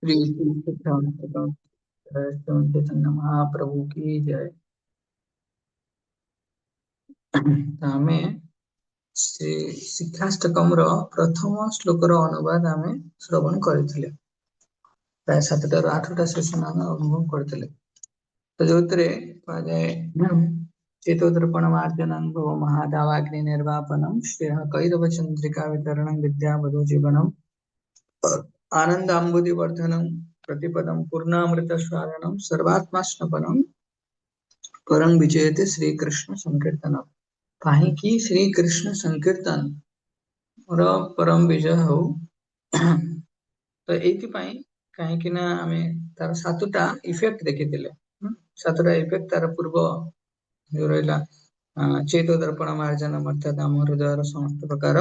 श्री श्री चैतन्य महाप्रभु की जय। आमे शिक्षाष्टकम प्रथम श्लोकर अनुवाद आमे श्रवण करथिले। प्राय 7 ରୁ 8ଟା ସେସନ ଆମେ ଅନୁଭବ କରିଥିଲେ। ତ ଯୋଉଥିରେ କୁହାଯାଏ चेतोदर्पण मार्जनं भव महादावाग्नि निर्वापनं श्रेयः कैरव चंद्रिका वितरणं विद्या वधू जीवनम आनंदाम्बुधिवर्धनं प्रतिपदं पूर्णामृत स्वादनं सर्वात्मास्नपनं परम विजयते श्री कृष्ण संकीर्तन। काहींकि श्री कृष्ण संकीर्तन र परम विजय हो। तो एथि पई काहींकि ना आमे तार 7टा इफेक्ट देखिथिले। 7टा इफेक्ट तार पूर्व जो रहला चेतो दर्पण मार्जन अर्थात आम हृदय समस्त प्रकार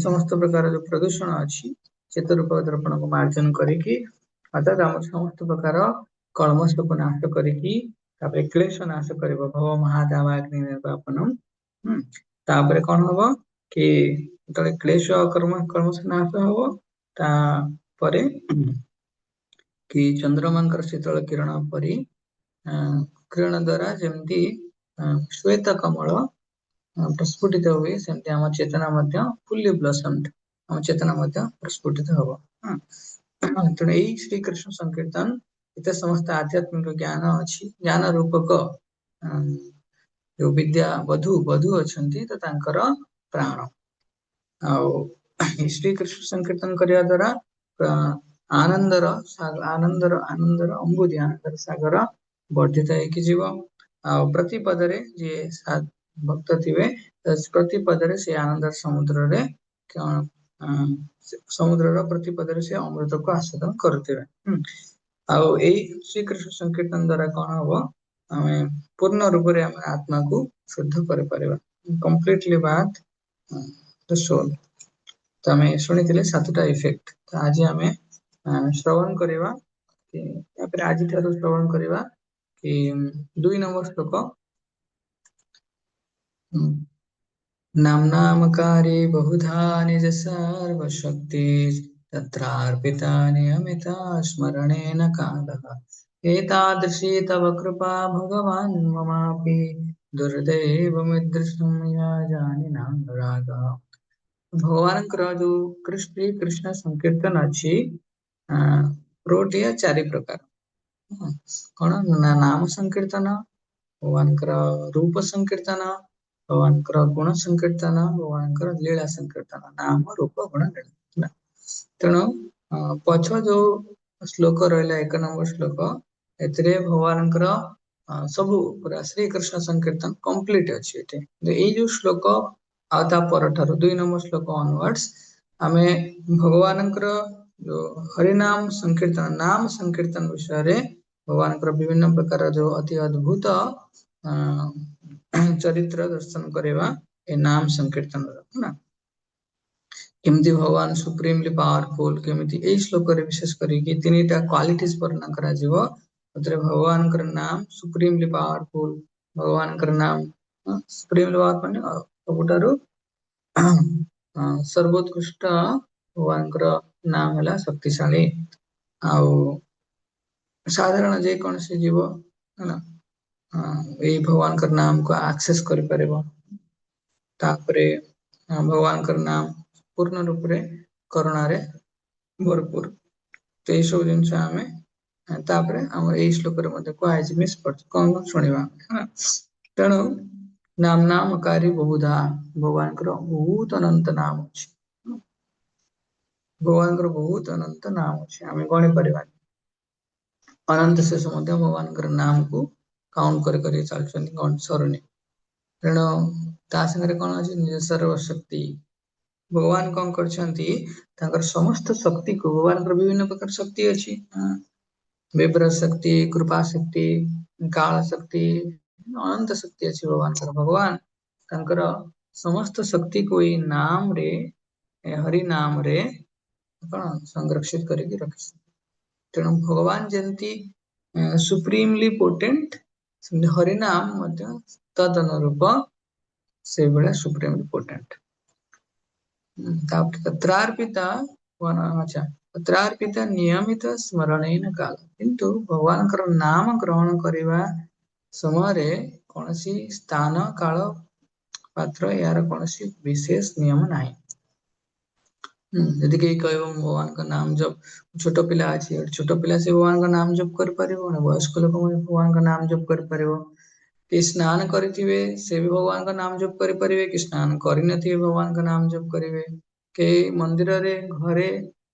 समस्त प्रकार जो प्रदूषण अच्छी चेत रूप दर्पण को मार्जन करिकी अर्थात आम समस्त प्रकार कलमश को नाश करिकी तापर क्लेश नाश करिवो भव महादावाग्नि निर्वापनम। तापर कौन हबो कि तले क्लेश कलमश नाश हबो ता परे कि चंद्रमांकर शीतल किरण परी किरण द्वारा जमती श्वेत कमल प्रस्फुटित हुए सेमती आम चेतना मध्य फुल्ली ब्लसम्ड आम चेतना मध्य प्रस्फुटित हबो। तेणु यही श्री कृष्ण संकीर्तन इतने समस्त आध्यात्मिक ज्ञान अच्छी ज्ञान रूपक जो विद्या वधु वधु अच्छी तो तांकर प्राण श्री कृष्ण संकीर्तन करिया द्वारा आनंदर आनंदर आनंदर अंबुधि आनंदर सागर वर्धित होइकी जीव प्रति पदरे जे भक्त थिवे प्रति पदरे से आनंद समुद्र रे समुद्र प्रति पदरे से अमृत को आस्वादन करथिवे। आउ एई श्री कृष्ण संकीर्तन द्वारा कौन हबो आमे पूर्ण रूप रे हम आत्मा को शुद्ध कर परिबा कंप्लीटली बात द सोल। तो आमे सुनिथिले 7टा इफेक्ट तो आज आमे श्रवण करिवा या फिर आज ठारू श्रवण करिवा कि 2 नंबर श्लोक नामनामकारे बहुधा निज सर्वशक्ति तत्रार्पिता नियमिता स्मरणेन कालः एतादृशी तव कृपा भगवान् ममापि दुर्दैवमिदृशं मया जानिनानुरागः। भगवान जो कृष्ण संकीर्तन अच्छी रोटिया 4 प्रकार कौन नाम संकीर्तन भगवान रूप संकीर्तन भगवान गुण संकीर्तन भगवान लीला संकीर्तन नाम रूप गुण लीला। तेणु पछ जो श्लोक रहा 1 नंबर श्लोक ए भगवान सबू पूरा श्री कृष्ण संकीर्तन कंप्लीट अच्छी ये जो श्लोक आता पर 2 नंबर श्लोक ऑनवर्ड्स आमे भगवान जो हरिनाम संकीर्तन नाम संकीर्तन विषय रे भगवान विभिन्न प्रकार जो अति अद्भुत चरित्र दर्शन करेवा ए नाम संकीर्तन ना केमती भगवान सुप्रीमली पावरफुल केमती ए श्लोक रे विशेष करिकी 3टा क्वालिटीज वर्णन करा जीवो उतरे भगवान नाम सुप्रीमली पावरफुल भगवान नाम सुप्रीमली पावरफुल सबुठारु सर्वोत्कृष्ट भगवान नाम है शक्तिशाली आउ साधारण जे कौन से जीव है ना यही भगवान नाम को एक्सेस कर परिबो। तापरे भगवान नाम पूर्ण रूप रे करुणा रे भरपूर तो ये सब जिनस आमे तापरे हम एई श्लोक रे मध्ये को आज मिस पड़ कोन सुनिबा तेणु नाम नामकारी बहुधा भगवान बहुत अनंत नाम अच्छे भगवान बहुत अनंत नाम अच्छे आम गणी पार अनंत शेष भगवान नाम को काउंट कर चलुं सरुनी। तेणु ता संगे कौन अच्छे निज सर्वशक्ति भगवान कौन कर समस्त शक्ति को भगवान विभिन्न प्रकार शक्ति अच्छी विभ्र शक्ति कृपा शक्ति काल शक्ति अनंत शक्ति अच्छी भगवान समस्त शक्ति को ई नाम रे हरि नाम रे कौन संरक्षित करके रखी। तेणु भगवान जमती सुप्रीमली पोटेंट हरि नाम तद अनुरूप से भाया सुप्रीमली पोटेंट तत्रार्पिता अच्छा तत्रार्पिता नियमित स्मरणेन काल किंतु भगवान नाम ग्रहण करने समय कौन स्थान काल पात्र यार कौन विशेष नियम ना जदि कहीं कह भगवान का नाम जप छोट पिला अच्छी छोट पिला से भगवान का नाम जप कर वयस्क लोक भगवान का नाम जप कर कि स्नान करिथिबे से भी भगवान का नाम जप करि परिबे कि स्नान करि नथिबे भगवान का नाम जप करिवे के मंदिर रे घरे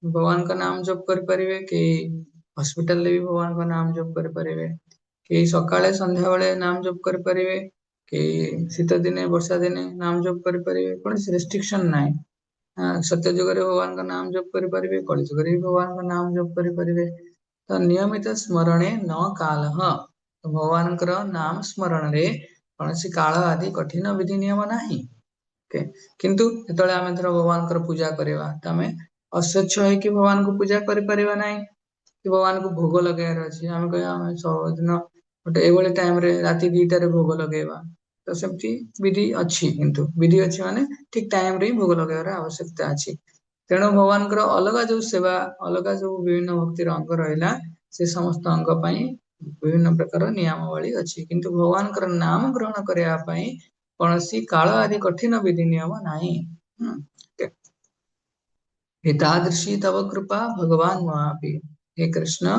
भगवान का नाम जप करि परिबे कि हॉस्पिटल रे भी भगवान का नाम जप करि परिबे कि सकाळे संध्या बेले नाम जप करि परिबे कि शीत दिने वर्षा दिने नाम जप करि परिबे कोनोसी रेस्ट्रिक्शन नाही सत्य जुगरे भगवान का नाम जप करि परिबे कलि जुगरे भी भगवान का नाम जप करि परिबे तो नियमित स्मरणे न कालः तो भगवान नाम स्मरण रे कौन काल आदि कठिन विधि नियम नाही ओके किंतु जेतले आमे धर भगवान पूजा करवा तो आमे अस्वच्छ है कि भगवान को पूजा करि परिबा नाही कि भगवान को भोग लगाइर अछि आमे कहया आमे सबदिन गोटे एभली टाइम रे राति 2टा रे भोग लगेबा तो सेमती विधि अछि किंतु विधि अछि माने ठीक टाइम रे ही भोग लगाइर आवश्यकता अछि तेणु भगवान अलग जो सेवा अलग जो विभिन्न भक्तिर अंग रहिला से समस्त अंग पई विभिन्न प्रकार नियमावली अछि किंतु भगवान नाम ग्रहण करने पई कौनसी काल आदि कठिन विधि नियम नाही हितादृशी तव कृपा भगवान महापी हे कृष्ण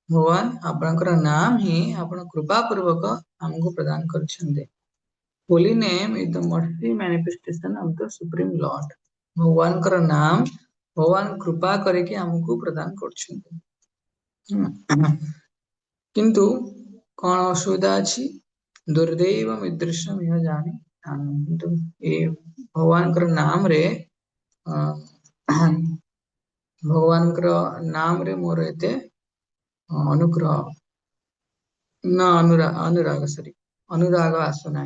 भगवान आपणकर नाम ही आपण कृपा पूर्वक हमको प्रदान कर holy name is the mercy manifestation of the supreme Lord भगवान कर नाम भगवान कृपा करके हमको प्रदान कर किंतु कौन असुविधा अच्छी दुर्दैव ईदृशम यह जाने किंतु ये भगवान कर नाम रे भगवान नाम रे मोर एते अनुग्रह न अनुराग सरी अनुराग आसना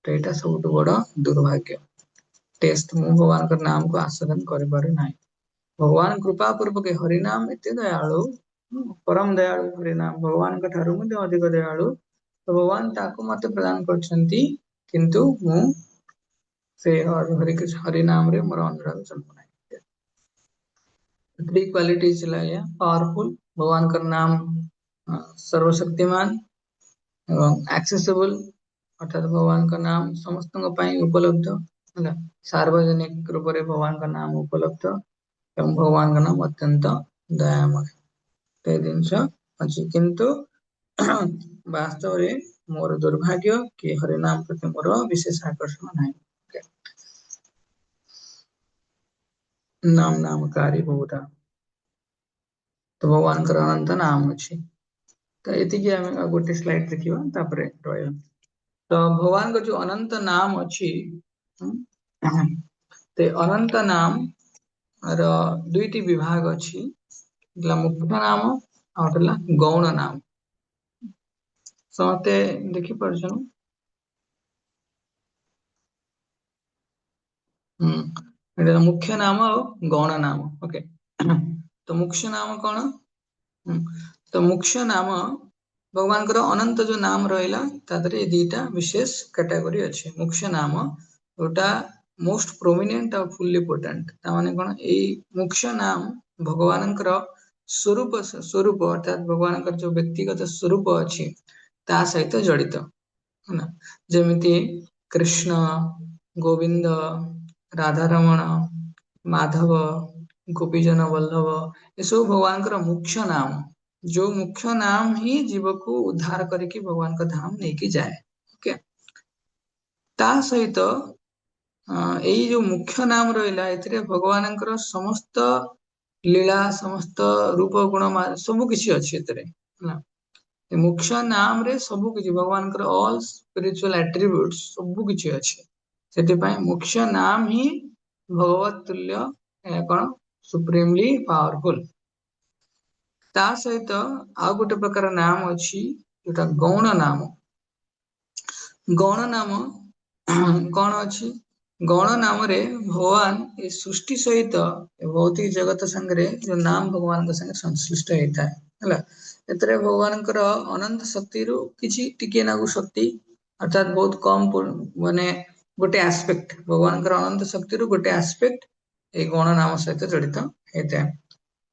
तो यहाँ सब बड़ दुर्भाग्य टेस्ट मु भगवान का नाम को आस्वादन कर पारे ना भगवान कृपा पूर्वक हरिनाम एत दयालु परम दयालु हरिनाम भगवान का ठारू अधिक दयालु तो भगवान ताको मत प्रदान करछंती किंतु मु से हरिनाम रे मोर अनुराग जन्म नहीं थ्री क्वालिटीज या पावरफुल भगवान का नाम सर्वशक्तिमान एवं एक्सेसिबल अर्थात भगवान का नाम समस्त उपलब्ध है सार्वजनिक रूप से भगवान का नाम उपलब्ध एवं भगवान का नाम अत्यंत दयामय ते जिनस अच्छी किंतु वास्तव रे मोर दुर्भाग्य कि हरिनाम प्रति मोर विशेष आकर्षण नहीं नाम नामकारी बहुधा तो भगवान का अनंत नाम अच्छी तो ये गोटे स्लाइड देखिए तापर रहा तो भगवान का जो अनंत नाम अच्छी ते अनंत नाम र दुईटी विभाग अच्छी मुख्य नाम और गौण नाम समस्ते देखी पार्छ मुख्य नाम और गौण नाम ओके तो मुख्य नाम कौन तो मुख्य नाम भगवान अनंत जो नाम रहा तादरे दीटा विशेष कैटेगरी अच्छे मुख्य नाम गोटा मोस्ट प्रोमिनेंट और फुल्ली पोटेंट तामाने कौन ए मुख्य नाम भगवान स्वरूप स्वरूप अर्थात भगवान जो व्यक्तिगत स्वरूप अच्छी ता सहित जड़ित है ना जमिति कृष्ण गोविंद राधारमण माधव गोपीजन वल्लभ ये सब भगवान का मुख्य नाम जो मुख्य नाम ही जीव को उद्धार करके भगवान का धाम लेके जाए ओके ता सहित यही जो मुख्य नाम रहा ए भगवान समस्त लीला समस्त रूप गुण सब किसी अच्छे मुख्य नाम रे सब किसी भगवान ऑल स्पिरिचुअल एट्रिब्यूट्स सब किसी अच्छे से मुख्य नाम ही भगवत तुल्य कौन सुप्रीमली पावरफुल ता सहित आउ गोटे प्रकार नाम अच्छी जोटा गौण नाम कौन अच्छी गौण नाम रे भगवान ये सृष्टि सहित भौतिक जगत संगे जो नाम भगवान का संगे संश्लिष्ट होता है एतरे भगवान अनंत शक्ति रु किछि टिके नागु शक्ति अर्थात बहुत कम माने गोटे एस्पेक्ट भगवान अनंत शक्ति रु गोटे एस्पेक्ट ए गौण नाम सहित जड़ित होता है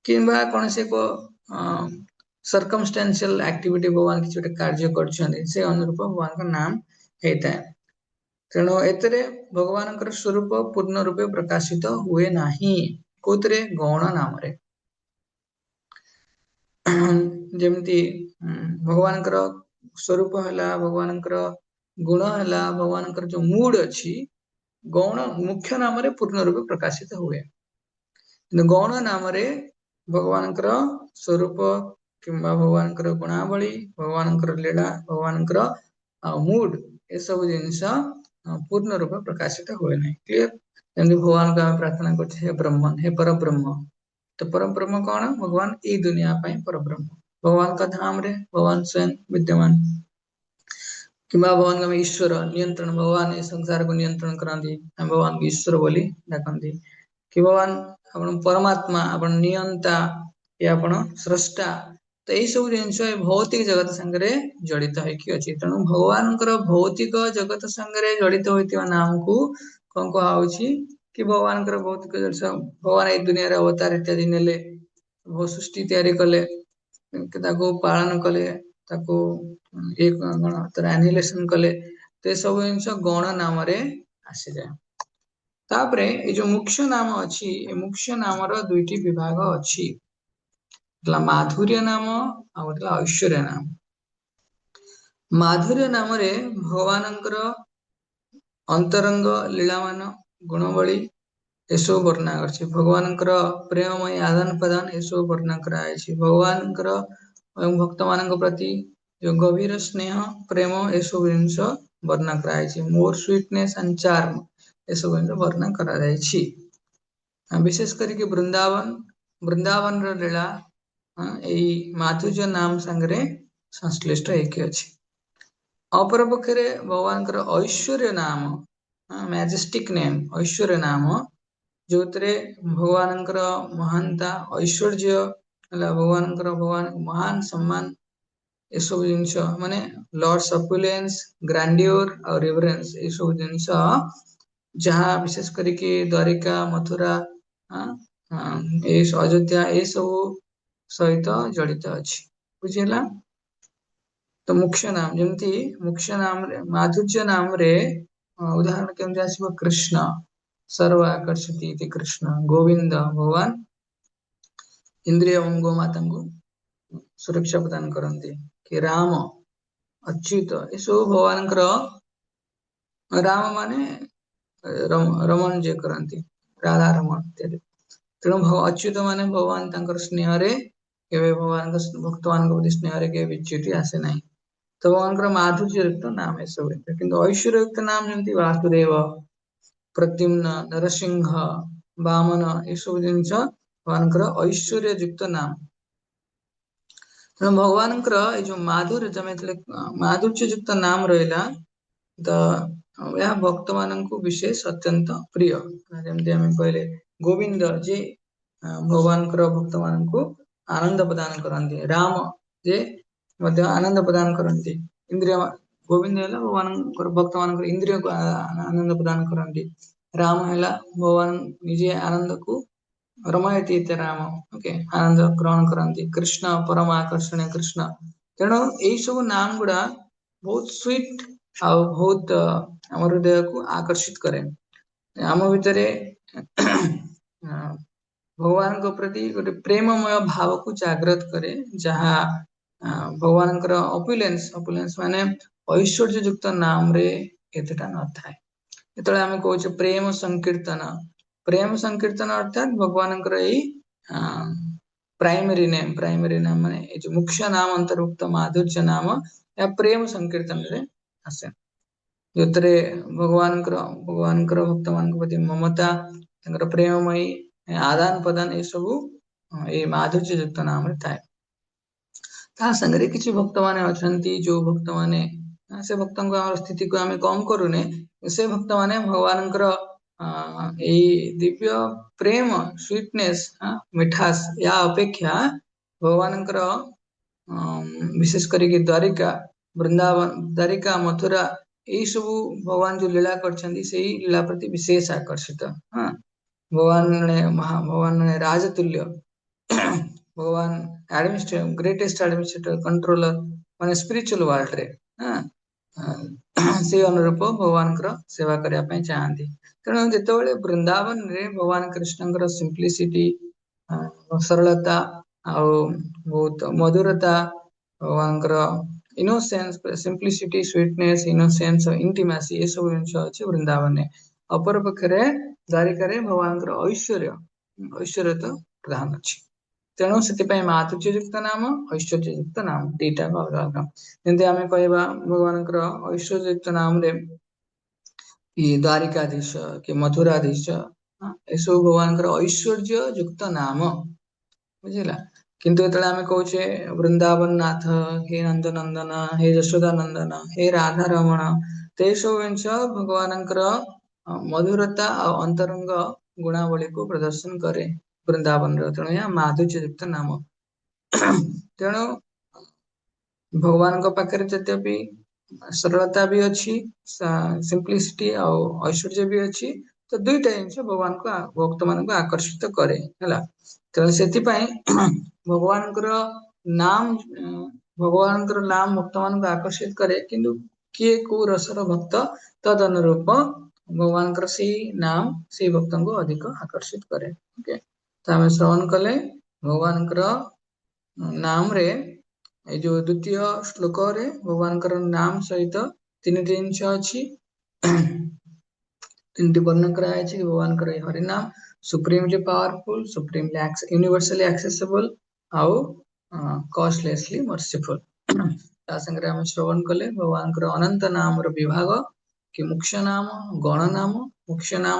किंबा कौन से को सर्कमस्टेंशियल एक्टिविटी भगवान किसी गोटे कार्य करछन्ती से अनुरूप भगवान का नाम होता है तेणु एतरे भगवान स्वरूप पूर्ण रूपे प्रकाशित हुए नाही कोतरे गौण नाम रे जेमती भगवान स्वरूप है भगवान गुण है भगवान जो मूड अच्छी गौण मुख्य नाम रे पूर्ण रूपे प्रकाशित हुए गौण नाम रे भगवान स्वरूप किंबा भगवान गुणावली भगवान लीला भगवान मूड ये सब जिनस पूर्ण रूप प्रकाशित हुए ना क्लियर जमी भगवान को आम प्रार्थना कर ब्रह्म हे पर ब्रह्म तो परम ब्रह्म कौन भगवान ये दुनिया पर ब्रह्म भगवान का धाम रे भगवान स्वयं विद्यमान किंबा भगवान का ईश्वर नियंत्रण भगवान ये संसार को नियंत्रण कराती भगवान को ईश्वर बोली डाकती कि भगवान आपण परमात्मा आपण नियंता या आपण स्रष्टा तो यही सब जिन भौतिक जगत संगे जड़ित होती तेणु भगवान भौतिक जगत संगे जड़ित होता नाम को कौन कहुच्छी कि भगवान भौतिक भगवान ये दुनिया अवतार इत्यादि नेले सृष्टि तैयारी कले पालन कले एनिहिलेशन कले तो सब जिन गौण नाम आसी जाए तापरे ये जो मुख्य नाम अच्छी मुख्य नाम दुईटी विभाग अच्छी माधुर्य नाम आ ऐश्वर्य नाम माधुर्य नाम रे भगवान अंतरंग लीलामान गुणवली यशो वर्णना कर भगवान प्रेममय आदान प्रदान यशो वर्णना कराई भगवान भक्त मान प्रति जो गभीर स्नेह प्रेम यशो जिनस वर्णना कराई मोर स्वीटनेस एंड चार्म यशो वर्णना करा विशेष करके वृंदावन वृंदावन लीला यही माधुर्य नाम संगे संश्लिष्ट एक अच्छी अपर पक्षे भगवान ऐश्वर्य नाम मैजेस्टिक नेम ऐश्वर्य नाम जो भगवान महानता ऐश्वर्य भगवान महान सम्मान ये सब जिनस माने लॉर्ड्स ऑपुलेंस ग्रैंडियर और रिवरेंस ये सब जिनस जहाँ विशेष करके द्वारिका मथुरा अयोध्या ये सब सहित जड़ित अच्छी बुझेगा तो मुख्य नाम जमती मुख्य नाम माधुर्य नाम रे उदाहरण केमती आसो कृष्ण सर्व आकर्षति कृष्ण गोविंद भगवान इंद्रिय गोमाता को सुरक्षा प्रदान करती कि राम अच्युत ये सब भगवान राम माने रमन जे करती राधा रमन इत्यादि तेणु अच्युत माने भगवान स्नेह रे भगवान भक्त मान प्रति स्नेह रे विच्युति आसे ना तो भगवान माधुर्य युक्त नाम है सब किंतु ऐश्वर्य युक्त नाम जमी वासुदेव प्रद्युम्न नरसिंह वामन ये सब जिनस भगवान ऐश्वर्य युक्त नाम तेणु भगवान जो माधुर्य जमे माधुर्य युक्त नाम रहा तो यह भक्त मान विशेष अत्यंत प्रिय जमी आम कहले गोविंद जे भगवान भक्त मान आनंद प्रदान करते राम जे आनंद प्रदान करते इंद्रिय गोविंद है भगवान भक्त मान इंद्रिय को आनंद प्रदान करते राम है भगवान निजे आनंद को रमयती राम ओके आनंद ग्रहण करती कृष्ण परम आकर्षण कृष्ण तेणु यही सब नाम गुड़ा बहुत स्वीट आ बहुत आम हृदय को आकर्षित करे आम भितर भगवान को प्रति गोटे प्रेममय भाव को जागृत करे जहाँ भगवान अपुलेंस अपुलेंस माने ऐश्वर्य युक्त नाम रे एतटा न थाए जो आम कहे प्रेम संकीर्तन अर्थात भगवान प्राइमरी नेम माने जो मुख्य नाम अंतर्भुक्त माधुर्य नाम या प्रेम संकीर्तन रे आसे जो भगवान भक्त मान प्रति ममता प्रेममयी आदान प्रदान ये सब ये माधुर्य युक्त नाम थाए संगे किसी भक्त माने अछंती जो भक्त माने से भक्त स्थिति को आम कम करूने से भक्त माने भगवान दिव्य प्रेम स्वीटनेस मिठास या अपेक्षा भगवान विशेष करके द्वारिका वृंदावन द्वारिका मथुरा यही सब भगवान जो लीला कर लीला प्रति विशेष आकर्षित हाँ भगवान ने राजतुल्य भगवान एडमिनिस्ट्रेटर ग्रेटेस्ट एडमिनिस्ट्रेटर कंट्रोलर माने स्पिरिचुअल वर्ल्ड रे से अनुरूप भगवान सेवा करने ପାଇଁ ଚାହାନ୍ତି। ତେଣୁ ଯେତେବେଳେ ବୃନ୍ଦାବନ ରେ ଭଗବାନ କୃଷ୍ଣଙ୍କର ସିମ୍ପଲିସିଟି ସରଳତା ଆଉ ବହୁତ ମଧୁରତା ଭଗବାନଙ୍କର ଇନୋସେନ୍ସ ସିମ୍ପଲିସିଟି ସ୍ୱିଟନେସ୍ ଇନୋସେନ୍ସ ଇଣ୍ଟିମାସି ଏସବୁ ଜିନିଷ ଅଛି ବୃନ୍ଦାବନରେ। ଅପର ପକ୍ଷରେ ଦ୍ୱାରିକାରେ ଭଗବାନଙ୍କର ଐଶ୍ୱର୍ଯ୍ୟ ତ ପ୍ରଧାନ ଅଛି। ତେଣୁ ସେଥିପାଇଁ ମାଧୁର୍ଯ୍ୟ ଯୁକ୍ତ ନାମ ଐଶ୍ୱର୍ଯ୍ୟ ଯୁକ୍ତ ନାମ ଦିଟା ଅଲଗା ଅଲଗା। ଯେମିତି ଆମେ କହିବା ଭଗବାନଙ୍କର ଐଶ୍ୱର୍ଯ୍ୟ ଯୁକ୍ତ ନାମରେ କି ଦ୍ୱାରିକାଧୀଶ କି ମଥୁରାଧୀଶ ଏସବୁ ଭଗବାନଙ୍କର ଐଶ୍ୱର୍ଯ୍ୟ ଯୁକ୍ତ ନାମ ବୁଝିଲା। କିନ୍ତୁ ଯେତେବେଳେ ଆମେ କହୁଛେ ବୃନ୍ଦାବନ ନାଥ ହେ ନନ୍ଦ ନନ୍ଦନ ହେ ଯଶୋଦା ନନ୍ଦନ ହେ ରାଧା ରମଣ ତ ଏସବୁ ଜିନିଷ ଭଗବାନଙ୍କର ମଧୁରତା ଆଉ ଅନ୍ତରଙ୍ଗ ଗୁଣାବଳୀକୁ ପ୍ରଦର୍ଶନ କରେ ବୃନ୍ଦାବନର। ତେଣୁ ଏହା ମାଧୁର୍ଯ୍ୟ ଯୁକ୍ତ ନାମ। ତେଣୁ ଭଗବାନଙ୍କ ପାଖରେ ଯଦ୍ୟପି ସରଳତା ବି ଅଛି ସିମ୍ପଲିସିଟି ଆଉ ଐଶ୍ୱର୍ଯ୍ୟ ବି ଅଛି ତ ଦୁଇଟା ଜିନିଷ ଭଗବାନଙ୍କୁ ଭକ୍ତ ମାନଙ୍କୁ ଆକର୍ଷିତ କରେ ହେଲା। ତେଣୁ ସେଥିପାଇଁ ଭଗବାନଙ୍କର ନାମ ଭଗବାନଙ୍କର ନାମ ଭକ୍ତ ମାନଙ୍କୁ ଆକର୍ଷିତ କରେ। କିନ୍ତୁ କିଏ କୋଉ ରସର ଭକ୍ତ ତଦ ଅନୁରୂପ ଭଗବାନଙ୍କର ସେଇ ନାମ ସେଇ ଭକ୍ତଙ୍କୁ ଅଧିକ ଆକର୍ଷିତ କରେ। ଓକେ ତ ଆମେ ଶ୍ରବଣ କଲେ ଭଗବାନଙ୍କର ନାମରେ ଏଇ ଯୋଉ ଦ୍ଵିତୀୟ ଶ୍ଲୋକରେ ଭଗବାନଙ୍କର ନାମ ସହିତ ତିନିଟି ଜିନିଷ ଅଛି ତିନିଟି ବର୍ଣ୍ଣନା କରାଯାଇଛି। ଭଗବାନଙ୍କର ଏଇ ହରିନାମ ସୁପ୍ରିମଲି ପାୱାରଫୁଲ ସୁପ୍ରିମଲି ୟୁନିଭର୍ସାଲି ଆକ୍ସେସିବଲ ଆଉ କଷ୍ଟଲେସଲି ମର୍ସିଫୁଲ। ତା ସାଙ୍ଗରେ ଆମେ ଶ୍ରବଣ କଲେ ଭଗବାନଙ୍କର ଅନନ୍ତ ନାମର ବିଭାଗ କି ମୁଖ୍ୟ ନାମ ଗଣ ନାମ ମୁଖ୍ୟ ନାମ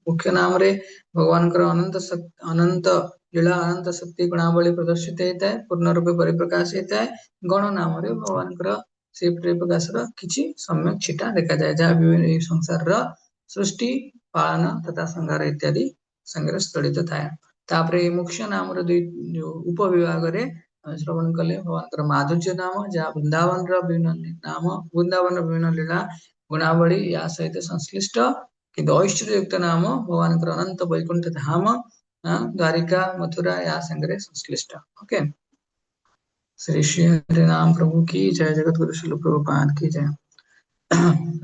ମୁଖ୍ୟ ନାମରେ ଭଗବାନଙ୍କର ଅନନ୍ତ ଲୀଳା ଅନନ୍ତ ଶକ୍ତି ଗୁଣାବଳୀ ପ୍ରଦର୍ଶିତ ହେଇଥାଏ ପୂର୍ଣ୍ଣ ରୂପେ ପରିପ୍ରକାଶ ହେଇଥାଏ। ଗଣ ନାମରେ ଭଗବାନଙ୍କର ସେଇ ପରିପ୍ରକାଶର କିଛି ସମ୍ୟକ ଛିଟା ଦେଖାଯାଏ ଯାହା ଏଇ ସଂସାରର ସୃଷ୍ଟି ପାଳନ ତଥା ସଂହାର ଇତ୍ୟାଦି ସାଙ୍ଗରେ ଜଡିତ ଥାଏ। ତାପରେ ଏଇ ମୁଖ୍ୟ ନାମର ଯୋଉ ଉପବିଭାଗରେ ଶ୍ରବଣ କଲେ ଭଗବାନଙ୍କର ମାଧୁର୍ଯ୍ୟ ନାମ ଯାହା ବୃନ୍ଦାବନର ବିଭିନ୍ନ ନାମ ବୃନ୍ଦାବନର ବିଭିନ୍ନ ଲୀଳା ଗୁଣାବଳୀ ୟା ସହିତ ସଂଶ୍ଳିଷ୍ଟ। କିନ୍ତୁ ଐଶ୍ୱର୍ଯ୍ୟ ଯୁକ୍ତ ନାମ ଭଗବାନଙ୍କର ଅନନ୍ତ ବୈକୁଣ୍ଠ ଧାମ ଦ୍ୱାରିକା ମଥୁରା ୟା ସାଙ୍ଗରେ ସଂଶ୍ଳିଷ୍ଟ। ଓକେ श्री श्री हरि नाम प्रभु की जय जगत गुरु शिल प्रभुपाद की जय।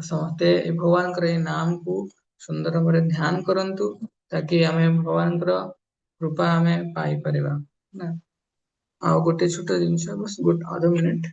ସମସ୍ତେ ଭଗବାନଙ୍କର ଏଇ ନାମକୁ ସୁନ୍ଦର ଭାବରେ ଧ୍ୟାନ କରନ୍ତୁ ତାକି ଆମେ ଭଗବାନଙ୍କର କୃପା ଆମେ ପାଇପାରିବା ନା। ଆଉ ଗୋଟେ ଛୋଟ ଜିନିଷ ଗୋଟେ ଅଧ ମିନିଟ